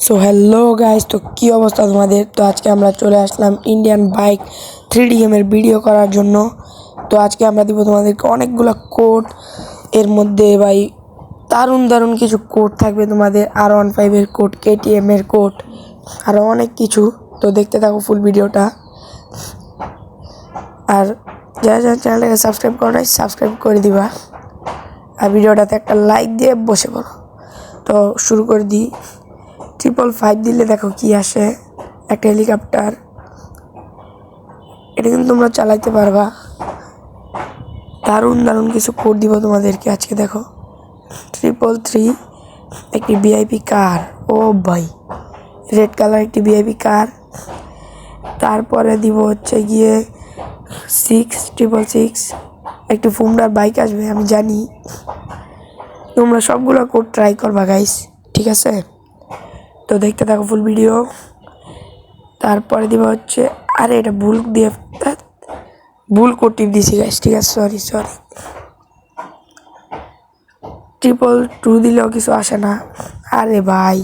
So hello guys, তো কী অবস্থা তোমাদের? তো আজকে আমরা চলে আসলাম ইন্ডিয়ান বাইক 3D গেমের ভিডিও করার জন্য। তো আজকে আমরা দিব তোমাদেরকে অনেকগুলো কোড। এর মধ্যে ভাই দারুণ দারুণ কিছু কোড থাকবে তোমাদের, R15-এর কোড, KTM-এর কোড, আরও অনেক কিছু। তো দেখতে থাকো ফুল ভিডিওটা। আর যারা যারা চ্যানেলটাকে সাবস্ক্রাইব করো নাই, সাবস্ক্রাইব করে দিবা, আর ভিডিওটাতে একটা লাইক দিয়ে বসে পড়ো। তো শুরু করে দিই। 555 দিলে দেখো কি আসে, একটা হেলিকপ্টার। এটা কিন্তু তোমরা চালাইতে পারবা। দারুণ দারুণ কিছু কোড দিব তোমাদেরকে আজকে। দেখো 333 একটি ভিআইপি কার। ও ভাই, রেড কালার একটি ভিআইপি কার। তারপরে দিব হচ্ছে গিয়ে 666 একটি ফুমডার বাইক আসবে। আমি জানি তোমরা সবগুলো কোড ট্রাই করবা গাইস, ঠিক আছে? তো দেখতে থাকো ফুল ভিডিও। তারপরে দিব হচ্ছে, আরে এটা ভুল কোড টিপ দিছি গাইস, ঠিক আছে? সরি 222 দিলেও কিছু আসে না। আরে ভাই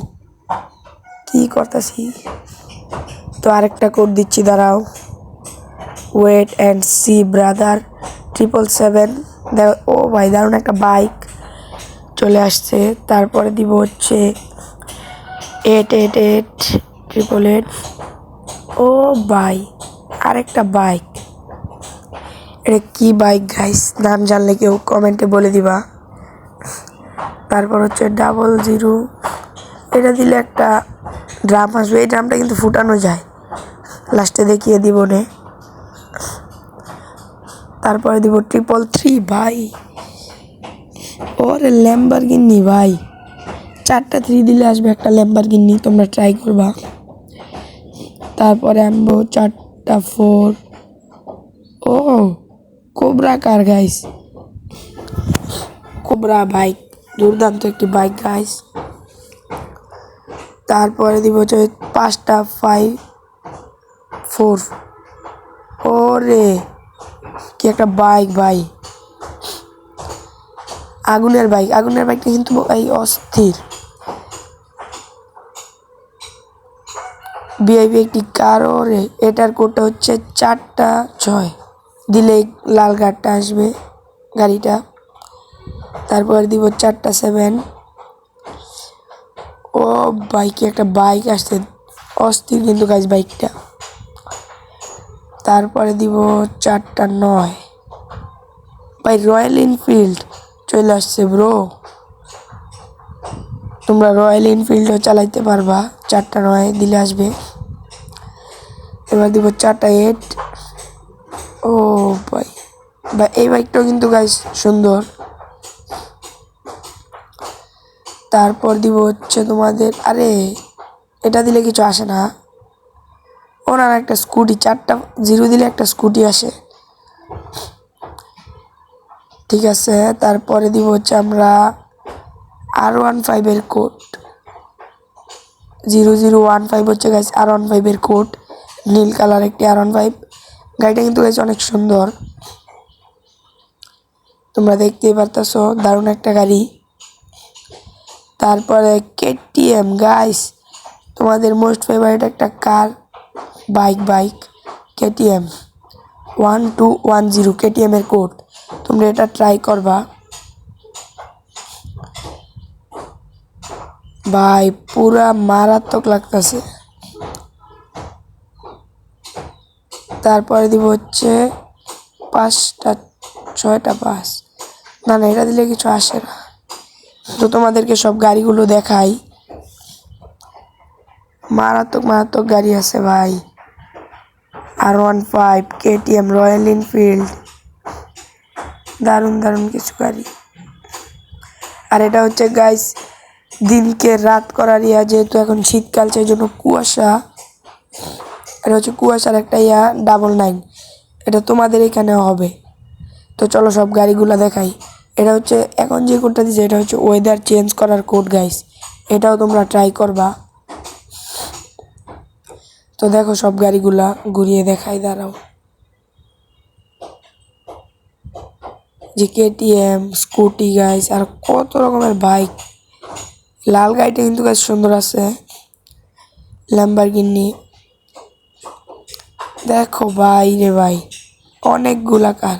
কি করতেছি। তো আরেকটা কোড দিচ্ছি, দাঁড়াও। Wait and see brother 777। দেখো, ও ভাই দারুণ একটা বাইক চলে আসছে। তারপরে দিব হচ্ছে 888 ও ভাই আরেকটা বাইক। এটা কি বাইক গাইস? নাম জানলে কেউ কমেন্টে বলে দিবা। তারপর হচ্ছে 00, এটা দিলে একটা ড্রাম আসবে। এই ড্রামটা কিন্তু ফুটানো যায়, লাস্টে দেখিয়ে দিব নে। তারপরে দিব 333 ভাই, ওরে ল্যাম্বরগিনি ভাই। 4টা 3 দিলে আসবে একটা ল্যাম্বরগিনি, তোমরা ট্রাই করবা। তারপরে আনবো 4টা 4। ও কোবরা কার গাইস, কোবরা বাইক, দুর্দান্ত একটি বাইক গাইস। তারপরে দিব হচ্ছে 5টা 5-4। ওরে কি একটা বাইক ভাই, আগুনের বাইকটা কিন্তু এই অস্থির। ভিআইপি একটি কার। ওরে এটার কোডটা হচ্ছে 4টা 6 দিলে লাল কারটা আসবে গাড়িটা। তারপর দিব 4টা 7। ও বাইকে একটা বাইক আসছে, অস্থির কিন্তু গাইস বাইকটা। তারপরে দিব 4টা 9 ভাই, রয়্যাল এনফিল্ড চলে আসছে ব্রো। তোমরা রয়্যাল এনফিল্ডও চালাইতে পারবা, 4টা 9 দিলে আসবে। এবার দিব 4টা 8। ও ভাই এই বাইকটাও কিন্তু গাইস সুন্দর। তারপর দিব হচ্ছে তোমাদের, আরে এটা দিলে কিছু আসে না। ওনার একটা স্কুটি, 4টা 0 দিলে একটা স্কুটি আসে, ঠিক আছে? তারপরে দিব হচ্ছে আমরা R15-এর কোড। 0015 হচ্ছে গাইস R15-এর কোড। নীল কালার একটি R15। গাড়িটা কিন্তু গাইস অনেক সুন্দর, তোমরা দেখতেই পারতেছো, দারুণ একটা গাড়ি। তারপরে KTM গাইস, তোমাদের মোস্ট ফেভারিট একটা কার, বাইক KTM 1210 KTM-এর কোড। তোমরা এটা ট্রাই করবা ভাই, পুরা মারাত্মক লাগতেছে। তারপরে দিব হচ্ছে 5টা 6টা 5। না এটা দিলে কিছু আসে না। তো তোমাদেরকে সব গাড়িগুলো দেখাই, মারাত্মক গাড়ি আছে ভাই। R15, KTM, রয়্যাল এনফিল্ড, দারুণ কিছু গাড়ি। আর এটা হচ্ছে গাইস দিনকে রাত করার ইয়া, যেহেতু এখন শীতকাল, সেই জন্য কুয়াশা। এটা হচ্ছে কুয়াশার একটা 99। এটা তোমাদের এখানেও হবে। তো চলো সব গাড়িগুলো দেখাই। এটা হচ্ছে এখন যে কোডটা দিচ্ছে, এটা হচ্ছে ওয়েদার চেঞ্জ করার কোড গাইস, এটাও তোমরা ট্রাই করবা। তো দেখো সব গাড়িগুলা ঘুরিয়ে দেখাই, দাঁড়াও। যে KTM, স্কুটি গাইস, আর কত রকমের বাইক। লাল গাড়িটা কিন্তু গাইস সুন্দর আছে। ল্যাম্বরগিনি। দেখো ভাই রে ভাই, অনেকগুলা কার।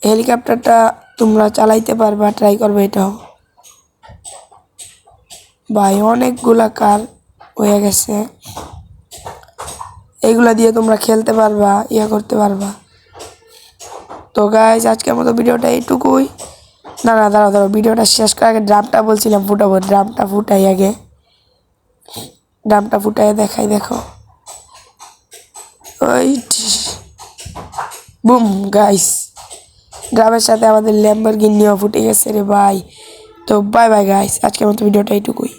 হেলিকপ্টারটা তোমরা চালাইতে পারবা, ট্রাই করবে এটাও। ভাই অনেকগুলা কার হয়ে গেছে, এগুলা দিয়ে তোমরা খেলতে পারবা, করতে পারবা। তো গাইজ আজকের মতো ভিডিওটা এইটুকুই। না না, দাঁড়াও দাঁড়াও, ভিডিওটা শেষ করার আগে ড্রামটা বলছিলাম ফুটাবো, ড্রামটা ফুটাই আগে। ড্রামটা ফুটাই দেখাই, দেখো ওই বুম গাইস, ড্রামের সাথে আমাদের ল্যাম্বরগিনিও ফুটে গেছে রে ভাই। তো বাই বাই গাইস, আজকের মতো ভিডিওটা এইটুকুই।